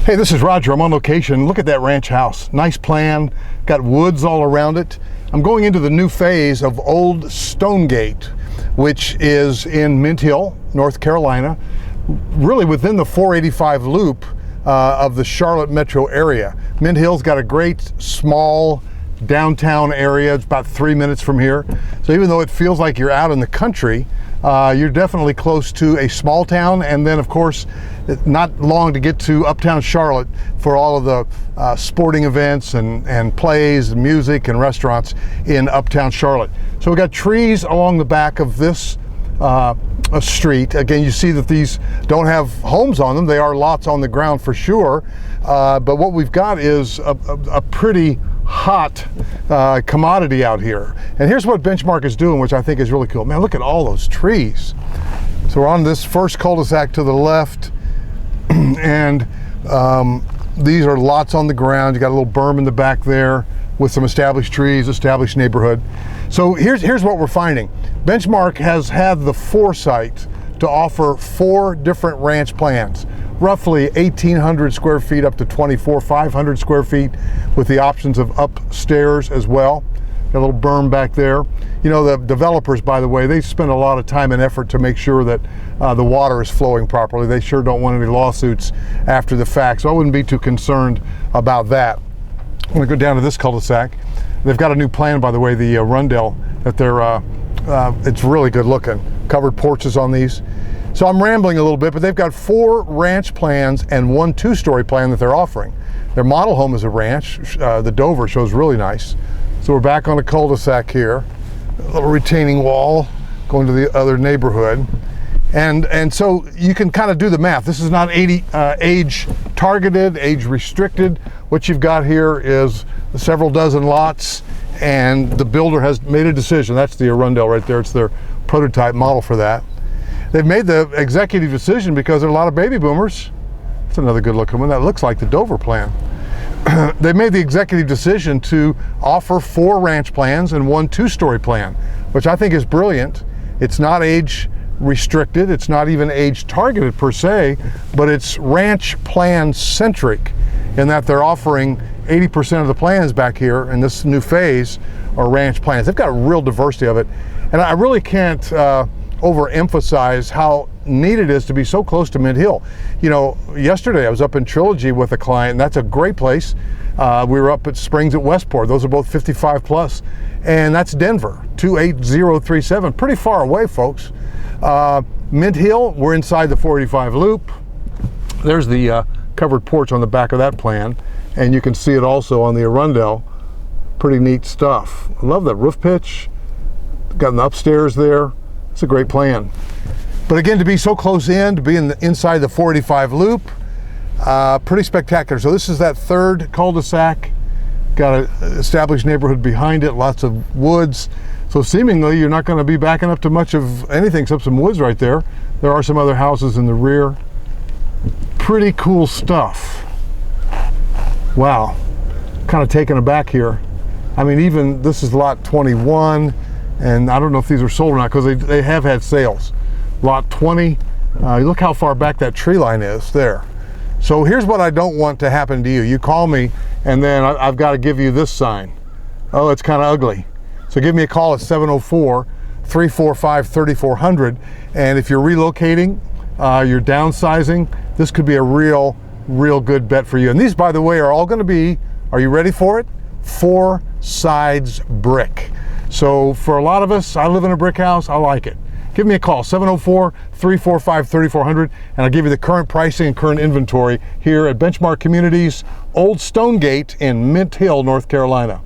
Hey, this is Roger. I'm on location. Look at that ranch house. Nice plan. Got woods all around it. I'm going into the new phase of Olde Stonegate, which is in Mint Hill, North Carolina, really within the 485 loop of the Charlotte metro area. Mint Hill's got a great small downtown area. It's about 3 minutes from here. So even though it feels like you're out in the country, you're definitely close to a small town, and then of course not long to get to uptown Charlotte for all of the sporting events and plays and music and restaurants in uptown Charlotte. So we've got trees along the back of this street. Again, you see that these don't have homes on them. They are lots on the ground for sure, but what we've got is a pretty hot commodity out here. And here's what Benchmark is doing, which I think is really cool. Man, look at all those trees. So we're on this first cul-de-sac to the left, and these are lots on the ground. You got a little berm in the back there with some established trees, established neighborhood. So here's what we're finding. Benchmark has had the foresight to offer 4 different ranch plans, roughly 1,800 square feet up to 2,500 square feet, with the options of upstairs as well. Got a little berm back there. You know, the developers, by the way, they spend a lot of time and effort to make sure that the water is flowing properly. They sure don't want any lawsuits after the fact, so I wouldn't be too concerned about that. I'm gonna go down to this cul-de-sac. They've got a new plan, by the way, the Rundell, that they're, it's really good looking. Covered porches on these. So I'm rambling a little bit, but they've got 4 ranch plans and 1 2-story plan that they're offering. Their model home is a ranch. The Dover shows really nice. So we're back on a cul-de-sac here. A little retaining wall going to the other neighborhood. And so you can kind of do the math. This is not age targeted, age restricted. What you've got here is several dozen lots, and the builder has made a decision. That's the Arundel right there. It's their prototype model for that. They've made the executive decision because there are a lot of baby boomers. That's another good looking one. That looks like the Dover plan. They made the executive decision to offer 4 ranch plans and 1 2-story plan, which I think is brilliant. It's not age restricted. It's not even age targeted per se, but it's ranch plan centric in that they're offering 80% of the plans back here in this new phase are ranch plans. They've got a real diversity of it. And I really can't overemphasize how neat it is to be so close to Mint Hill. You know, yesterday I was up in Trilogy with a client, and that's a great place. We were up at Springs at Westport. Those are both 55 plus, and that's Denver, 28037. Pretty far away, folks. Mint Hill, we're inside the 485 loop. There's the covered porch on the back of that plan, and you can see it also on the Arundel. Pretty neat stuff. I love that roof pitch. Got an upstairs there. It's a great plan. But again, to be so close in, to be inside the 485 loop, pretty spectacular. So this is that third cul-de-sac. Got an established neighborhood behind it, lots of woods. So seemingly you're not going to be backing up to much of anything except some woods right there. There are some other houses in the rear. Pretty cool stuff. Wow, kind of taken aback here. I mean, even this is lot 21, and I don't know if these are sold or not because they have had sales. Lot 20, look how far back that tree line is there. So here's what I don't want to happen to you. You call me and then I've got to give you this sign. Oh, it's kind of ugly. So give me a call at 704-345-3400. And if you're relocating, you're downsizing, this could be a real good bet for you. And these, by the way, are all going to be, are you ready for it? 4 sides brick. So for a lot of us, I live in a brick house, I like it. Give me a call, 704-345-3400, and I'll give you the current pricing and current inventory here at Benchmark Communities, Olde Stonegate in Mint Hill, North Carolina.